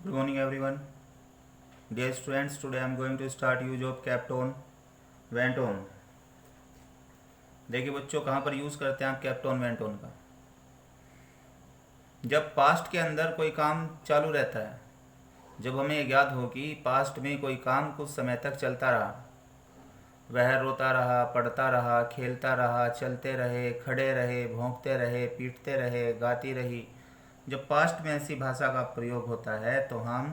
Good morning everyone. Dear students, today I am going to start use of कैप्टोन वेंटोन. देखिए बच्चों, कहाँ पर use करते हैं आप कैप्टोन वेंटोन का? जब पास्ट के अंदर कोई काम चालू रहता है, जब हमें याद हो कि पास्ट में कोई काम कुछ समय तक चलता रहा, वह रोता रहा, पढ़ता रहा, खेलता रहा, चलते रहे, खड़े रहे, भौंकते रहे, पीटते रहे, गाती रही. जब पास्ट में ऐसी भाषा का प्रयोग होता है तो हम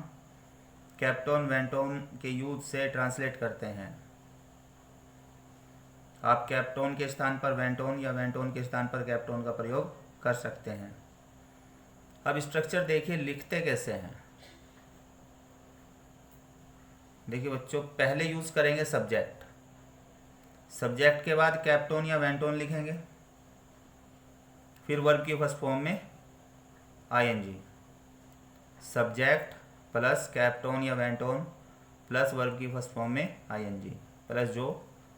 कैप्टोन वेंटोन के यूज से ट्रांसलेट करते हैं. आप कैप्टोन के स्थान पर वेंटोन या वेंटोन के स्थान पर कैप्टोन का प्रयोग कर सकते हैं. अब स्ट्रक्चर देखिए, लिखते कैसे हैं. देखिए बच्चों, पहले यूज करेंगे सब्जेक्ट. सब्जेक्ट के बाद कैप्टोन या वेंटोन लिखेंगे, फिर वर्ब की फर्स्ट फॉर्म में आईएनजी. सब्जेक्ट प्लस कैप्टोन या वेंटोन प्लस वर्ब की फर्स्ट फॉर्म में आईएनजी प्लस जो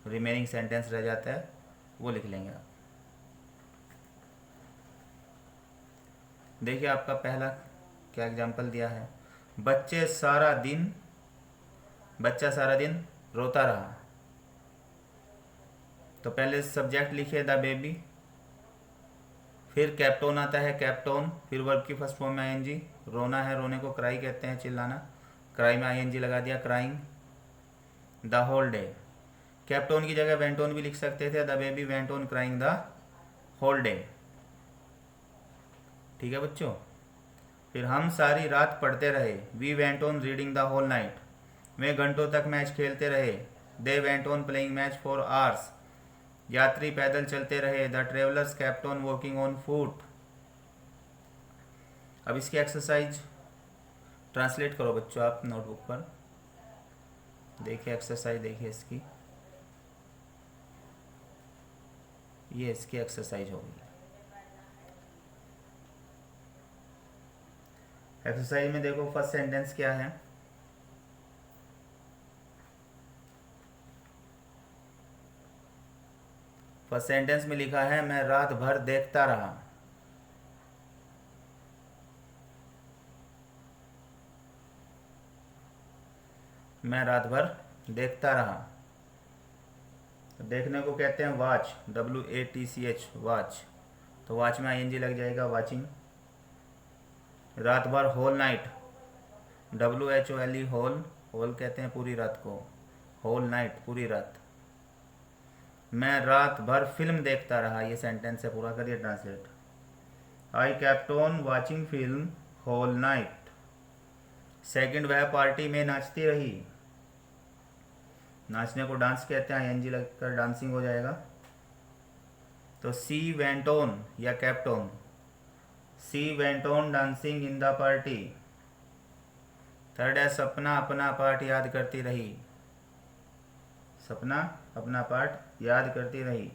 रिमेनिंग सेंटेंस रह जाता है वो लिख लेंगे आप. देखिए आपका पहला क्या एग्जाम्पल दिया है. बच्चा सारा दिन रोता रहा. तो पहले सब्जेक्ट लिखिए द बेबी, फिर कैप्टोन आता है कैप्टोन, फिर वर्ब की फर्स्ट फॉर्म में आईएनजी. रोना है, रोने को क्राई कहते हैं, चिल्लाना. क्राई में आईएनजी लगा दिया, crying. The whole day. Kept on की जगह वेंटोन भी लिख सकते थे, the baby went on crying the whole day. ठीक है बच्चों. फिर हम सारी रात पढ़ते रहे. We went on reading the whole night. वे घंटों तक मैच खेलते रहे. They went on playing match for hours. यात्री पैदल चलते रहे. The travellers kept on walking on foot. अब इसकी एक्सरसाइज ट्रांसलेट करो बच्चों आप नोटबुक पर. देखिए एक्सरसाइज, देखिए इसकी, ये इसकी एक्सरसाइज होगी. एक्सरसाइज में देखो फर्स्ट सेंटेंस क्या है. फर्स्ट सेंटेंस में लिखा है मैं रात भर देखता रहा. मैं रात भर देखता रहा. तो देखने को कहते हैं वॉच, WATCH, वॉच. तो वॉच में आईएनजी लग जाएगा, वॉचिंग. रात भर whole night, WHOLE, whole, whole कहते हैं पूरी रात को, होल नाइट पूरी रात. मैं रात भर फिल्म देखता रहा. ये सेंटेंस है, पूरा करिए translate. I kept on watching film whole night. Second, वह पार्टी में नाचती रही. नाचने को डांस कहते हैं, आईएनजी लगकर डांसिंग हो जाएगा. तो सी वेंट ऑन या kept on, she went on dancing in the party. Third है सपना अपना पाठ याद करती रही. सपना अपना पाठ याद करती रही.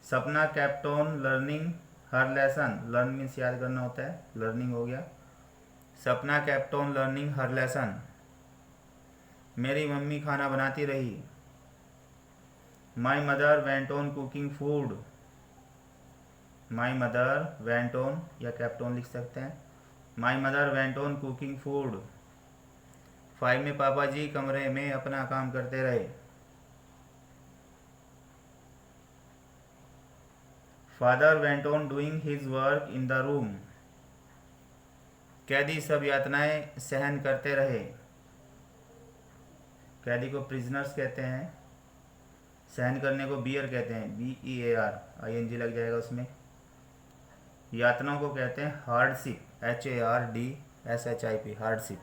सपना kept on learning her lesson. Learn means याद करना होता है, लर्निंग हो गया. सपना kept on learning her lesson. मेरी मम्मी खाना बनाती रही. My mother went on cooking food. My mother went on या कैप्ट ऑन लिख सकते हैं. My mother went on cooking food. 5 में पापा जी कमरे में अपना काम करते रहे. Father went on doing his work in the room. कैदी सब यातनाएं सहन करते रहे. कैदी को प्रिजनर्स कहते हैं, सहन करने को बियर कहते हैं, BEAR, आईएनजी लग जाएगा उसमें. यातनाओं को कहते हैं हार्डशिप, HARDSHIP, हार्डशिप.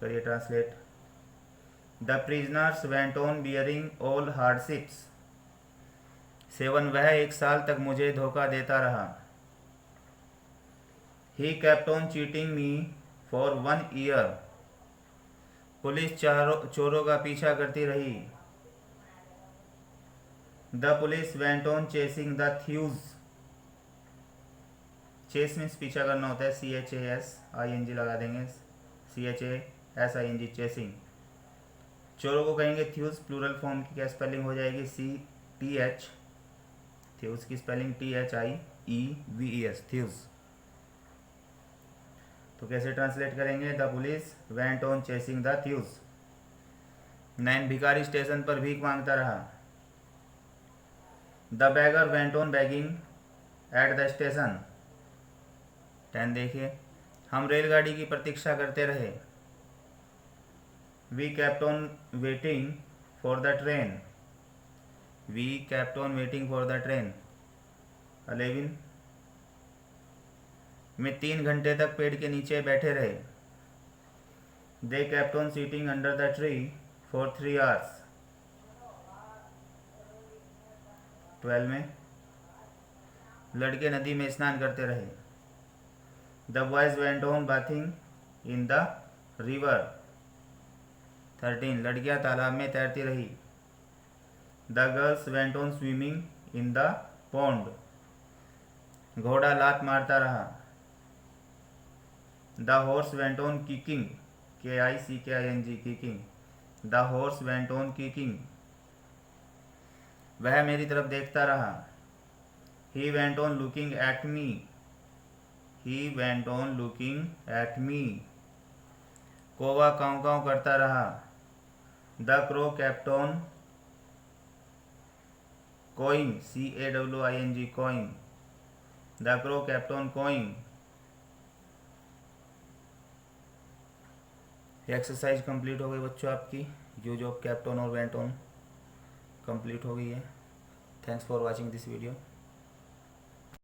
करिए translate. The prisoners went on bearing all hardships. 7, वह 1 साल तक मुझे धोखा देता रहा. He kept on cheating me for 1 year. Police चोरों का पीछा करती रही. The police went on chasing the thieves. Chase means पीछा करना होता है, CHAS, आईएनजी लगा देंगे, CHASING, चेसिंग. चोरों को कहेंगे थ्यूज. प्लूरल फॉर्म की क्या स्पेलिंग हो जाएगी, CTH. थ्यूज की स्पेलिंग THIEVES, थ्यूज. तो कैसे ट्रांसलेट करेंगे? The police went on chasing the thieves. 9 भिखारी स्टेशन पर भीख मांगता रहा। The beggar went on begging at the station. 10 देखिए, हम रेलगाड़ी की प्रतीक्षा करते रहे। We kept on waiting for the train. We kept on waiting for the train. 11 में 3 घंटे तक पेड़ के नीचे बैठे रहे। They kept on sitting under the tree for 3 hours. 12 में लड़के नदी में स्नान करते रहे। The boys went on bathing in the river. 13 लड़कियां तालाब में तैरती रही। The girls went on swimming in the pond. घोड़ा लात मारता रहा। The horse went on kicking, KICKING, kicking. The horse went on kicking. वह मेरी तरफ देखता रहा। He went on looking at me. He went on looking at me. कौवा काँव काँव करता रहा। The crow kept on cawing, CAWING, cawing. The crow kept on cawing. Exercise complete हो गई बच्चों आपकी। यूज ऑफ केप्ट ऑन और वेंट ऑन कंप्लीट हो गई है। Thanks for watching this video.